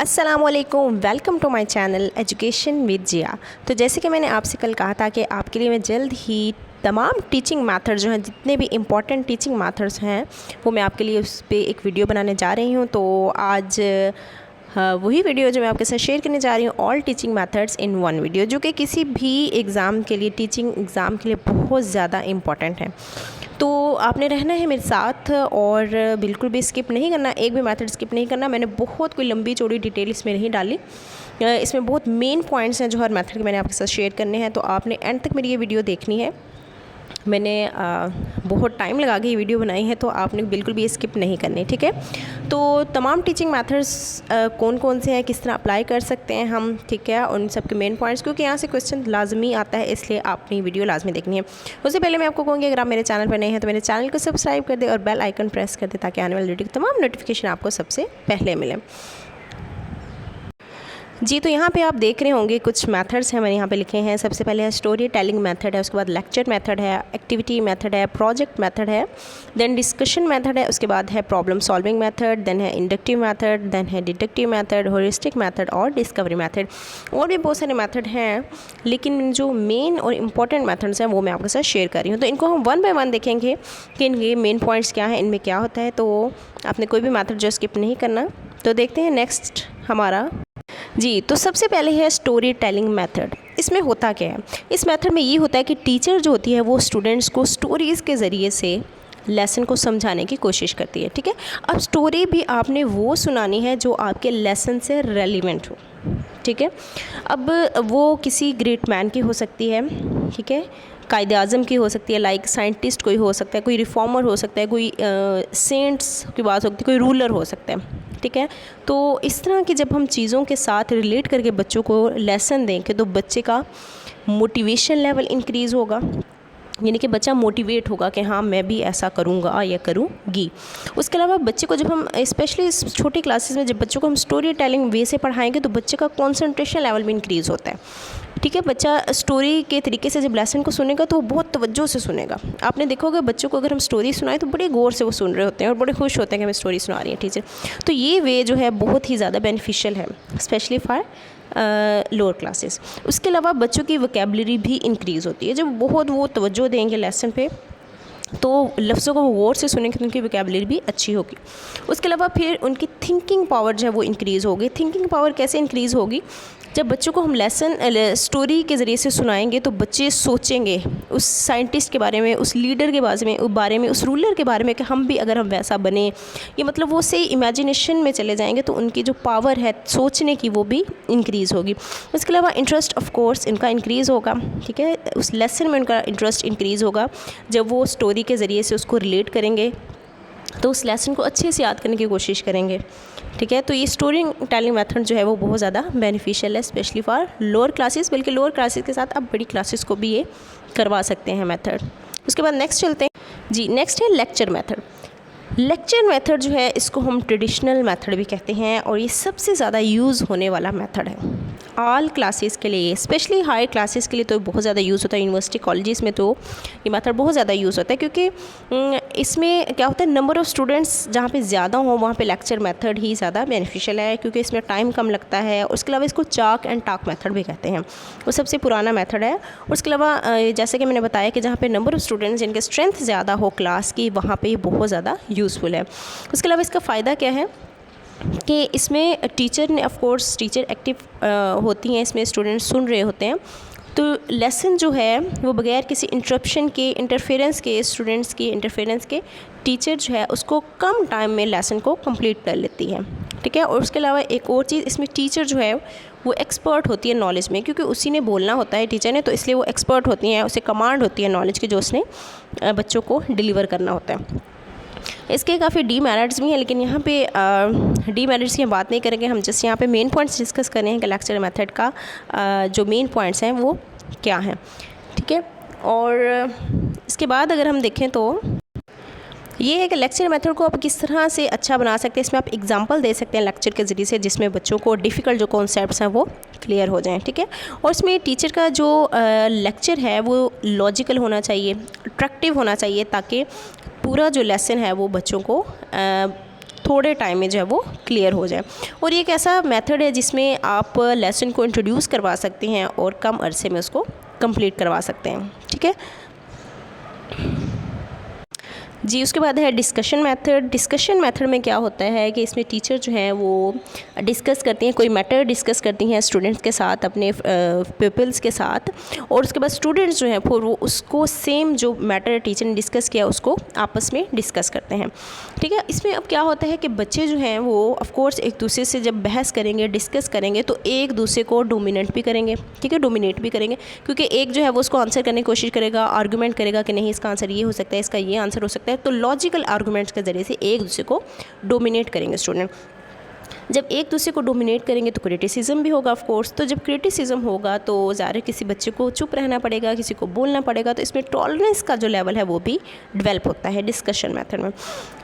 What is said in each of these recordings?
अस्सलामुअलैकुम, welcome to my channel education with Zia. तो जैसे कि मैंने आपसे कल कहा था कि आपके लिए मैं जल्द ही तमाम टीचिंग मेथड जो हैं, जितने भी इम्पॉर्टेंट टीचिंग मेथड्स हैं, वो मैं आपके लिए उस पर एक वीडियो बनाने जा रही हूँ। तो आज वही वीडियो जो मैं आपके साथ शेयर करने जा रही हूँ, all teaching methods in one video, जो कि किसी भी एग्ज़ाम के लिए, टीचिंग एग्ज़ाम के लिए बहुत ज़्यादा इम्पॉर्टेंट है। तो आपने रहना है मेरे साथ और बिल्कुल भी स्किप नहीं करना, एक भी मेथड स्किप नहीं करना। मैंने बहुत कोई लंबी चौड़ी डिटेल इसमें नहीं डाली, इसमें बहुत मेन पॉइंट्स हैं जो हर मेथड के मैंने आपके साथ शेयर करने हैं। तो आपने एंड तक मेरी ये वीडियो देखनी है। मैंने बहुत टाइम लगा के ये वीडियो बनाई है, तो आपने बिल्कुल भी स्किप नहीं करनी, ठीक है। तो तमाम टीचिंग मेथड्स कौन कौन से हैं, किस तरह अप्लाई कर सकते हैं हम, ठीक है, उन सब के मेन पॉइंट्स, क्योंकि यहाँ से क्वेश्चन लाजमी आता है, इसलिए आपने वीडियो लाजमी देखनी है। उससे पहले मैं आपको कहूँगी, अगर आप मेरे चैनल पर नए हैं तो मेरे चैनल को सब्सक्राइब कर दे और बेल आइकन प्रेस कर दे, ताकि आने वाली वीडियो की तमाम नोटिफिकेशन आपको सबसे पहले मिले। जी, तो यहाँ पे आप देख रहे होंगे कुछ मेथड्स हैं, मैंने यहाँ पे लिखे हैं। सबसे पहले है स्टोरी टेलिंग मेथड है, उसके बाद लेक्चर मेथड है, एक्टिविटी मेथड है, प्रोजेक्ट मेथड है, देन डिस्कशन मेथड है, उसके बाद है प्रॉब्लम सॉल्विंग मेथड, देन है इंडक्टिव मेथड, देन है डिडक्टिव मेथड, होरिस्टिक मेथड और डिस्कवरी मेथड। और भी बहुत सारे मेथड हैं, लेकिन जो मेन और इम्पॉर्टेंट मेथड्स हैं वो मैं आपके साथ शेयर कर रही हूँ। तो इनको हम वन बाय वन देखेंगे कि इनके मेन पॉइंट्स क्या हैं, इनमें क्या होता है। तो आपने कोई भी मेथड जो स्किप नहीं करना। तो देखते हैं नेक्स्ट हमारा। जी, तो सबसे पहले है स्टोरी टेलिंग मेथड। इसमें होता क्या है, इस मेथड में ये होता है कि टीचर जो होती है वो स्टूडेंट्स को स्टोरीज़ के ज़रिए से लेसन को समझाने की कोशिश करती है, ठीक है। अब स्टोरी भी आपने वो सुनानी है जो आपके लेसन से रेलिवेंट हो, ठीक है। अब वो किसी ग्रेट मैन की हो सकती है, ठीक है, कायदे आज़म की हो सकती है, लाइक साइंटिस्ट कोई हो सकता है, कोई रिफॉर्मर हो सकता है, कोई सेंट्स की बात हो सकती है, कोई रूलर हो सकता है, ठीक है। तो इस तरह की जब हम चीज़ों के साथ रिलेट करके बच्चों को लेसन देंगे तो बच्चे का मोटिवेशन लेवल इंक्रीज़ होगा, यानी कि बच्चा मोटिवेट होगा कि हाँ मैं भी ऐसा करूँगा या करूँगी। उसके अलावा बच्चे को जब हम स्पेशली छोटी क्लासेस में जब बच्चों को हम स्टोरी टेलिंग वे से पढ़ाएंगे तो बच्चे का कंसंट्रेशन लेवल भी इंक्रीज़ होता है, ठीक है। बच्चा स्टोरी के तरीके से जब लेसन को सुनेगा तो वो बहुत तवज्जो से सुनेगा। आपने देखोगे बच्चों को अगर हम स्टोरी सुनाएं तो बड़े गौर से वो सुन रहे होते हैं और बड़े खुश होते हैं कि हमें स्टोरी सुना रही है टीचर। तो ये वे जो है बहुत ही ज़्यादा बेनिफिशियल है, स्पेशली फॉर लोअर क्लासेस। उसके अलावा बच्चों की वोकैबुलरी भी इंक्रीज़ होती है। जब बहुत वो तवज्जो देंगे लेसन पे तो लफ्ज़ों को वो गौर से सुनेंगे तो उनकी वोकैबुलरी भी अच्छी होगी। उसके अलावा फिर उनकी थिंकिंग पावर जो है वो इंक्रीज़ होगी। थिंकिंग पावर कैसे इंक्रीज़ होगी, जब बच्चों को हम लेसन स्टोरी के ज़रिए से सुनाएंगे तो बच्चे सोचेंगे उस साइंटिस्ट के बारे में, उस लीडर के बारे में, उस रूलर के बारे में कि हम भी अगर हम वैसा बने, ये मतलब वो सही इमेजिनेशन में चले जाएंगे। तो उनकी जो पावर है सोचने की वो भी इंक्रीज़ होगी। उसके अलावा इंटरेस्ट ऑफ कोर्स इनका इंक्रीज़ होगा, ठीक है, उस लेसन में उनका इंटरेस्ट इंक्रीज़ होगा। जब वो स्टोरी के ज़रिए से उसको रिलेट करेंगे तो उस लेसन को अच्छे से याद करने की कोशिश करेंगे, ठीक है। तो ये स्टोरी टेलिंग मेथड जो है वो बहुत ज़्यादा बेनिफिशियल है, स्पेशली फॉर लोअर क्लासेस, बल्कि लोअर क्लासेस के साथ आप बड़ी क्लासेस को भी ये करवा सकते हैं मेथड। उसके बाद नेक्स्ट चलते हैं। जी, नेक्स्ट है लेक्चर मेथड। लेक्चर मेथड जो है इसको हम ट्रेडिशनल मेथड भी कहते हैं और ये सबसे ज़्यादा यूज़ होने वाला मेथड है ऑल क्लासेस के लिए, स्पेशली हाई क्लासेस के लिए तो बहुत ज़्यादा यूज़ होता है। यूनिवर्सिटी कॉलेजेस में तो ये मेथड बहुत ज़्यादा यूज़ होता है, क्योंकि इसमें क्या होता है, नंबर ऑफ़ स्टूडेंट्स जहाँ पे ज़्यादा हो वहाँ पे लेक्चर मेथड ही ज़्यादा बेनिफिशियल है, क्योंकि इसमें टाइम कम लगता है। और उसके अलावा इसको चाक एंड टाक मेथड भी कहते हैं, वो सबसे पुराना मेथड है। और उसके अलावा जैसे कि मैंने बताया कि जहाँ पे नंबर ऑफ़ स्टूडेंट्स जिनके स्ट्रेंथ ज़्यादा हो क्लास की, वहाँ पर ये बहुत ज़्यादा यूज़फुल है। उसके अलावा इसका फ़ायदा क्या है कि इसमें टीचर ने, ऑफ कोर्स टीचर एक्टिव होती हैं, इसमें स्टूडेंट्स सुन रहे होते हैं, तो लेसन जो है वो बगैर किसी इंटरप्शन के, इंटरफेरेंस के, स्टूडेंट्स की इंटरफेरेंस के, टीचर जो है उसको कम टाइम में लेसन को कंप्लीट कर लेती है, ठीक है। और उसके अलावा एक और चीज़, इसमें टीचर जो है वो एक्सपर्ट होती है नॉलेज में, क्योंकि उसी ने बोलना होता है टीचर ने, तो इसलिए वो एक्सपर्ट होती हैं, उसे कमांड होती है नॉलेज की जो उसने बच्चों को डिलीवर करना होता है। इसके काफ़ी डीमेरिट्स भी हैं, लेकिन यहाँ पे डीमेरिट्स की हम बात नहीं करेंगे, हम जस्ट यहाँ पे मेन पॉइंट्स डिस्कस कर रहे हैं कि लेक्चर मेथड का जो मेन पॉइंट्स हैं वो क्या हैं, ठीक है। और इसके बाद अगर हम देखें तो ये है कि लेक्चर मेथड को आप किस तरह से अच्छा बना सकते हैं। इसमें आप एग्जांपल दे सकते हैं लेक्चर के ज़रिए से, जिसमें बच्चों को डिफ़िकल्ट जो कॉन्सेप्ट्स हैं वो क्लियर हो जाएं, ठीक है। और इसमें टीचर का जो लेक्चर है वो लॉजिकल होना चाहिए, अट्रैक्टिव होना चाहिए, ताकि पूरा जो लेसन है वो बच्चों को थोड़े टाइम में जो है वो क्लियर हो जाए। और ये एक ऐसा मेथड है जिसमें आप लेसन को इंट्रोड्यूस करवा सकते हैं और कम अरसे में उसको कंप्लीट करवा सकते हैं। ठीक है जी। उसके बाद है डिस्कशन मेथड। डिस्कशन मेथड में क्या होता है कि इसमें टीचर जो है वो डिस्कस करती हैं, कोई मैटर डिस्कस करती हैं स्टूडेंट्स के साथ, अपने पीपल्स के साथ, और उसके बाद स्टूडेंट्स जो हैं फिर वो उसको सेम जो मैटर टीचर ने डिस्कस किया उसको आपस में डिस्कस करते हैं। ठीक है। इसमें अब क्या होता है कि बच्चे जो हैं वो ऑफ कोर्स एक दूसरे से जब बहस करेंगे, डिस्कस करेंगे, तो एक दूसरे को डोमिनेट भी करेंगे। ठीक है, डोमिनेट भी करेंगे, क्योंकि एक जो है वो उसको आंसर करने की कोशिश करेगा, आर्गूमेंट करेगा कि नहीं इसका आंसर ये हो सकता है, इसका ये आंसर हो सकता है। तो लॉजिकल आर्गूमेंट्स के ज़रिए से एक दूसरे को डोमिनेट करेंगे स्टूडेंट। जब एक दूसरे को डोमिनेट करेंगे तो क्रिटिसिज्म भी होगा ऑफ कोर्स। तो जब क्रिटिसिज्म होगा तो ज़ाहिर किसी बच्चे को चुप रहना पड़ेगा, किसी को बोलना पड़ेगा। तो इसमें टॉलरेंस का जो लेवल है वो भी डेवलप होता है डिस्कशन मेथड में।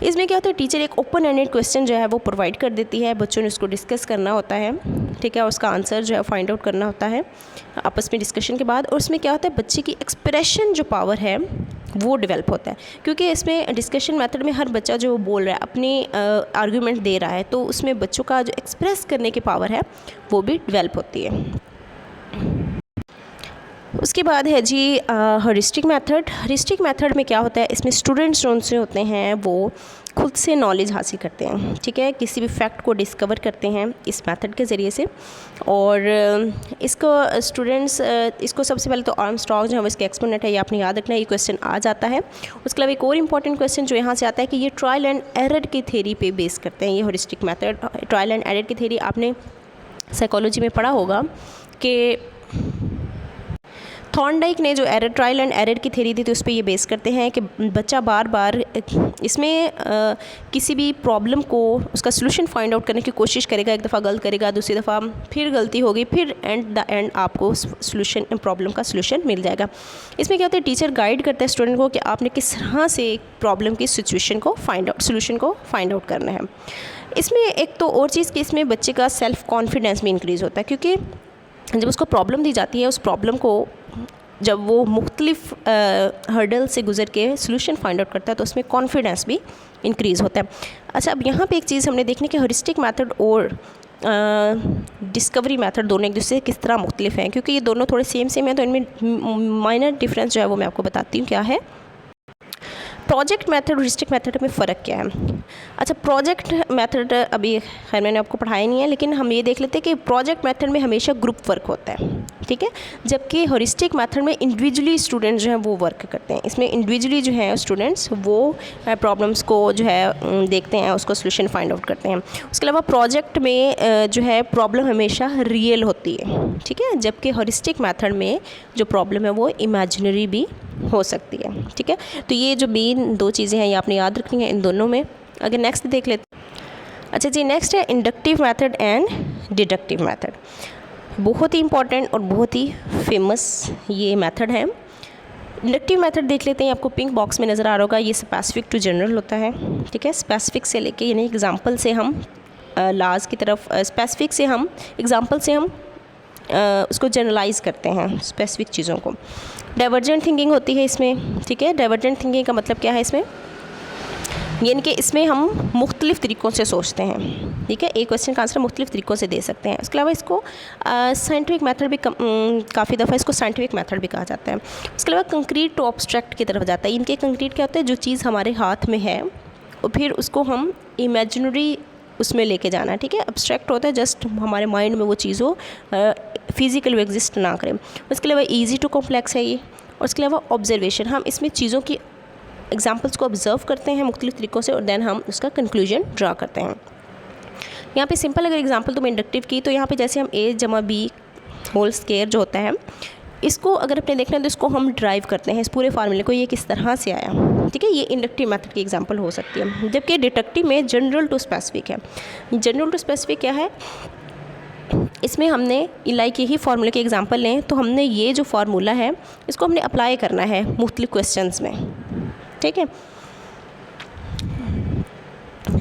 इसमें क्या होता है, टीचर एक ओपन एंडेड क्वेश्चन जो है वो प्रोवाइड कर देती है, बच्चों ने उसको डिस्कस करना होता है। ठीक है, उसका आंसर जो है फाइंड आउट करना होता है आपस में डिस्कशन के बाद। और उसमें क्या होता है, बच्चे की एक्सप्रेशन जो पावर है वो डेवलप होता है, क्योंकि इसमें डिस्कशन मेथड में हर बच्चा जो बोल रहा है, अपनी आर्गूमेंट दे रहा है, तो उसमें बच्चों का जो एक्सप्रेस करने की पावर है वो भी डेवलप होती है। उसके बाद है जी हरिस्टिक मेथड। हरिस्टिक मेथड में क्या होता है, इसमें स्टूडेंट्स जो उनसे होते हैं वो खुद से नॉलेज हासिल करते हैं। ठीक है, किसी भी फैक्ट को डिस्कवर करते हैं इस मेथड के ज़रिए से। और इसको स्टूडेंट्स इसको सबसे पहले तो आर्मस्ट्रॉन्ग जो है इसके एक्सपोनेंट है, ये आपने याद रखना है, ये क्वेश्चन आ जाता है। उसके अलावा एक और इंपॉर्टेंट क्वेश्चन जो यहाँ से आता है कि ये ट्रायल एंड एरर की थ्योरी पे बेस करते हैं ये हरिस्टिक मेथड। ट्रायल एंड एरर की थ्योरी आपने साइकोलॉजी में पढ़ा होगा कि थॉर्नडाइक ने जो ट्रायल एंड एरर की थ्योरी दी थी उस पर ये बेस करते हैं कि बच्चा बार बार इसमें किसी भी प्रॉब्लम को उसका सलूशन फाइंड आउट करने की कोशिश करेगा। एक दफ़ा गलत करेगा, दूसरी दफ़ा फिर गलती होगी, फिर एंड आपको सलूशन प्रॉब्लम का सलूशन मिल जाएगा। इसमें क्या होता है, टीचर गाइड करता है स्टूडेंट को कि आपने किस तरह से एक प्रॉब्लम की सिचुएशन को सलूशन को फाइंड आउट करना है। इसमें एक तो और चीज़ कि इसमें बच्चे का सेल्फ़ कॉन्फिडेंस भी इंक्रीज़ होता है, क्योंकि जब उसको प्रॉब्लम दी जाती है, उस प्रॉब्लम को जब वो मुख्तलिफ हर्डल से गुजर के सलूशन फाइंड आउट करता है तो उसमें कॉन्फिडेंस भी इंक्रीज़ होता है। अच्छा, अब यहाँ पे एक चीज़ हमने देखनी कि हरिस्टिक मेथड और डिस्कवरी मेथड दोनों एक दूसरे से किस तरह मुख्तलिफ हैं, क्योंकि ये दोनों थोड़े सेम हैं, तो इनमें माइनर डिफरेंस जो है वो मैं आपको बताती हूँ क्या है। प्रोजेक्ट मेथड और हरिस्टिक मेथड में फ़र्क क्या है। अच्छा, प्रोजेक्ट मेथड अभी खैर मैंने आपको पढ़ाया नहीं है, लेकिन हम ये देख लेते हैं कि प्रोजेक्ट मेथड में हमेशा ग्रुप वर्क होता है। ठीक है, जबकि हरिस्टिक मेथड में इंडिविजुअली स्टूडेंट्स जो हैं वो वर्क करते हैं। इसमें इंडिविजुअली जो है स्टूडेंट्स वो प्रॉब्लम्स को जो है देखते हैं, उसको सलूशन फाइंड आउट करते हैं। उसके अलावा प्रोजेक्ट में जो है प्रॉब्लम हमेशा रियल होती है। ठीक है, जबकि हरिस्टिक मेथड में जो प्रॉब्लम है वो इमेजिनरी भी हो सकती है। ठीक है, तो ये जो मेन दो चीज़ें हैं ये आपने याद रखनी है इन दोनों में। अगर नेक्स्ट देख लेते, अच्छा जी, नेक्स्ट है inductive method and deductive method. बहुत ही इंपॉर्टेंट और बहुत ही फेमस ये मेथड है। इंडक्टिव मेथड देख लेते हैं, आपको पिंक बॉक्स में नज़र आ रहा होगा, ये स्पेसिफिक टू जनरल होता है। ठीक है, स्पेसिफिक से लेके यानी एग्जाम्पल से हम लाज की तरफ, स्पेसिफिक से हम एग्जाम्पल से हम उसको जनरलाइज करते हैं स्पेसिफिक चीज़ों को। डाइवर्जेंट थिंकिंग होती है इसमें। ठीक है, डाइवर्जेंट थिंकिंग का मतलब क्या है इसमें, यानी कि इसमें हम मुख्तलिफ़ तरीक़ों से सोचते हैं। ठीक है, एक क्वेश्चन का आंसर मुख्तलिफ़ तरीक़ों से दे सकते हैं। उसके अलावा इसको साइंटिफिक मेथड भी काफ़ी दफ़ा इसको साइंटिफिक मेथड भी कहा जाता है। उसके अलावा कंक्रीट टू एब्स्ट्रैक्ट की तरफ जाता है। इनके कंक्रीट क्या होता है, जो चीज़ हमारे हाथ में है और फिर उसको हम इमेजिनरी उसमें लेके जाना है। ठीक है, एब्स्ट्रैक्ट होता है जस्ट हमारे माइंड में वो चीज़ हो, फिज़िकल एग्जिस्ट ना करें। उसके अलावा ईजी टू कॉम्प्लेक्स है ये। और उसके अलावा ऑब्जर्वेशन, हम इसमें चीज़ों की एग्जाम्पल्स को ऑब्ज़र्व करते हैं मुख्तलिफ़ तरीक़ों से और देन हम उसका कंक्लूजन ड्रा करते हैं। यहाँ पे सिंपल अगर एग्जांपल तो मैं इंडक्टिव की, तो यहाँ पे जैसे हम a जमा b होल स्क्वायर जो होता है, इसको अगर अपने देखना है तो इसको हम ड्राइव करते हैं इस पूरे फार्मूले को, ये किस तरह से आया। ठीक है, ये इंडक्टिव मेथड की एग्जांपल हो सकती है। जबकि डिडक्टिव में जनरल टू स्पेसिफिक है। जनरल टू स्पेसिफिक क्या है, इसमें हमने लाइक यही फार्मूले के एग्जांपल लें तो हमने ये जो फार्मूला है इसको हमने अप्लाई करना है मुख्तलिफ क्वेश्चंस में। ठीक है,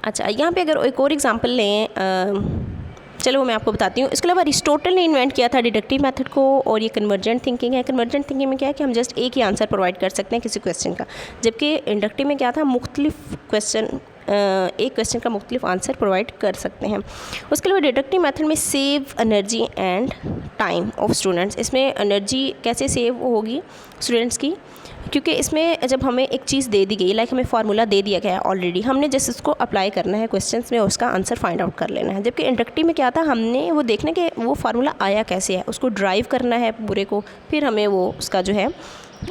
अच्छा यहाँ पे अगर एक और एग्जांपल लें, चलो वो मैं आपको बताती हूँ। इसके अलावा अरिस्टोटल ने इन्वेंट किया था डिडक्टिव मेथड को, और ये कन्वर्जेंट थिंकिंग है। कन्वर्जेंट थिंकिंग में क्या है कि हम जस्ट एक ही आंसर प्रोवाइड कर सकते हैं किसी क्वेश्चन का, जबकि इंडक्टिव में क्या था, मुख्तलिफ क्वेश्चन एक क्वेश्चन का मुख्तलिफ आंसर प्रोवाइड कर सकते हैं। उसके अलावा डिडक्टिव मेथड में save energy and time of students, इसमें एनर्जी कैसे सेव होगी स्टूडेंट्स की, क्योंकि इसमें जब हमें एक चीज़ दे दी गई, लाइक हमें फार्मूला दे दिया गया है ऑलरेडी, हमने जैसे उसको अप्लाई करना है क्वेश्चंस में, उसका आंसर फाइंड आउट कर लेना है। जबकि इंडक्टिव में क्या था, हमने वो देखना कि वो फार्मूला आया कैसे है, उसको ड्राइव करना है पूरे को, फिर हमें वो उसका जो है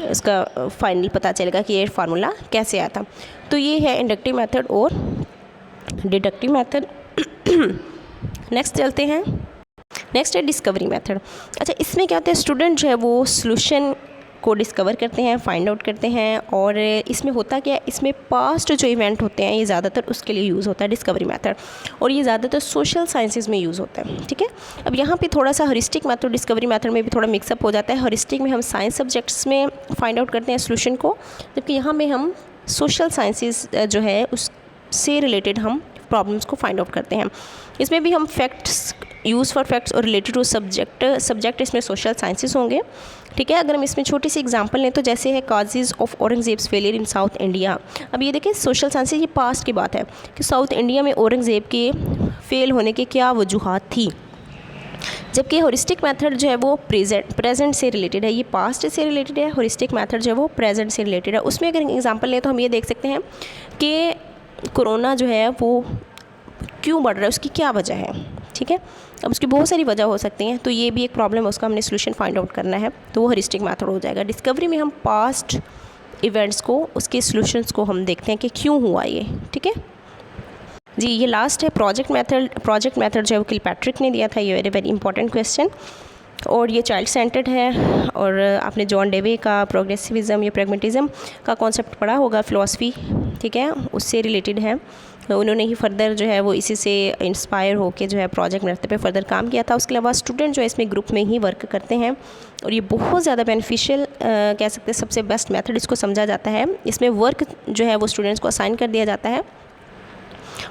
उसका फाइनल पता चलेगा कि ये फार्मूला कैसे आया था। तो ये है इंडक्टिव मेथड और डिडक्टिव मेथड। नेक्स्ट चलते हैं, नेक्स्ट है डिस्कवरी मेथड। अच्छा, इसमें क्या होता है, स्टूडेंट जो है वो सॉल्यूशन को डिस्कवर करते हैं, फाइंड आउट करते हैं, और इसमें होता क्या है, इसमें पास्ट जो इवेंट होते हैं ये ज़्यादातर उसके लिए यूज़ होता है डिस्कवरी मेथड, और ये ज़्यादातर सोशल साइंसेज में यूज़ होता है। ठीक है, अब यहाँ पे थोड़ा सा हॉरिस्टिक मेथड डिस्कवरी मेथड में भी थोड़ा मिक्सअप हो जाता है। हॉरिस्टिक में हम साइंस सब्जेक्ट्स में फाइंड आउट करते हैं सोल्यूशन को, जबकि यहाँ में हम सोशल साइंसेज जो है उससे रिलेटेड हम प्रॉब्लम्स को फाइंड आउट करते हैं। इसमें भी हम फैक्ट्स, यूज़ फॉर फैक्ट्स और रिलेटेड टू सब्जेक्ट इसमें सोशल साइंसेज होंगे। ठीक है, अगर हम इसमें छोटी सी एग्जांपल लें तो जैसे है causes of Aurangzeb's failure in south India. अब ये देखिए सोशल साइंसेज, ये पास्ट की बात है कि साउथ इंडिया में औरंगज़ेब के फेल होने के क्या वजूहात थी, जबकि हॉरिस्टिक मेथड जो है वो प्रेजेंट से रिलेटेड है, ये पास्ट से रिलेटेड है। हॉरिस्टिक मेथड जो है वो प्रेजेंट से रिलेटेड है। उसमें अगर एग्जांपल लें तो हम ये देख सकते हैं कि कोरोना जो है वो क्यों बढ़ रहा है, उसकी क्या वजह है। ठीक है, अब उसकी बहुत सारी वजह हो सकती हैं, तो ये भी एक प्रॉब्लम है, उसका हमने सोल्यूशन फाइंड आउट करना है, तो वो हॉरिस्टिक मेथड हो जाएगा। डिस्कवरी में हम पास्ट इवेंट्स को, उसके सोल्यूशंस को हम देखते हैं कि क्यों हुआ ये। ठीक है जी, ये लास्ट है प्रोजेक्ट मेथड। प्रोजेक्ट मेथड जो है वो किलपैट्रिक ने दिया था, ये वेरी इंपॉर्टेंट क्वेश्चन, और ये चाइल्ड सेंटर्ड है। और आपने जॉन डेवे का प्रोग्रेसिविज़म या प्रैग्मेटिज़म का कॉन्सेप्ट पढ़ा होगा, फ़िलॉसफी, ठीक है, उससे रिलेटेड है। उन्होंने ही फर्दर जो है वो इसी से इंस्पायर होकर जो है प्रोजेक्ट मेथड पे फर्दर काम किया था। उसके अलावा स्टूडेंट जो है इसमें ग्रुप में ही वर्क करते हैं, और ये बहुत ज़्यादा बेनिफिशियल कह सकते हैं, सबसे बेस्ट मेथड इसको समझा जाता है। इसमें वर्क जो है वो स्टूडेंट्स को असाइन कर दिया जाता है,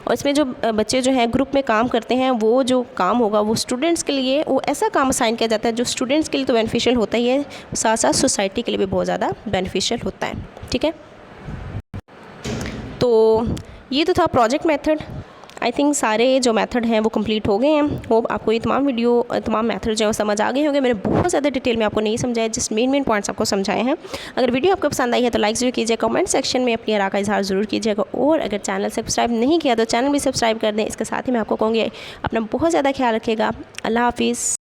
और इसमें जो बच्चे जो हैं ग्रुप में काम करते हैं, वो जो काम होगा वो स्टूडेंट्स के लिए, वो ऐसा काम असाइन किया जाता है जो स्टूडेंट्स के लिए तो बेनिफिशियल होता ही है, साथ साथ सोसाइटी के लिए भी बहुत ज़्यादा बेनिफिशियल होता है। ठीक है, तो ये तो था प्रोजेक्ट मेथड। आई थिंक सारे जो मेथड हैं वो कंप्लीट हो गए हैं। होप आपको ये तमाम मेथड जो है समझ आ गए होंगे। मैंने बहुत ज़्यादा डिटेल में आपको नहीं समझाया, जस्ट मेन पॉइंट्स आपको समझाए हैं। अगर वीडियो आपको पसंद आई है तो लाइक ज़रूर कीजिए, कमेंट सेक्शन में अपनी राय का इजहार ज़रूर कीजिएगा, और अगर चैनल सब्सक्राइब नहीं किया तो चैनल भी सब्सक्राइब कर दें। इसके साथ ही मैं आपको कहूँगी अपना बहुत ज़्यादा ख्याल रखिएगा। अल्लाह हाफिज़।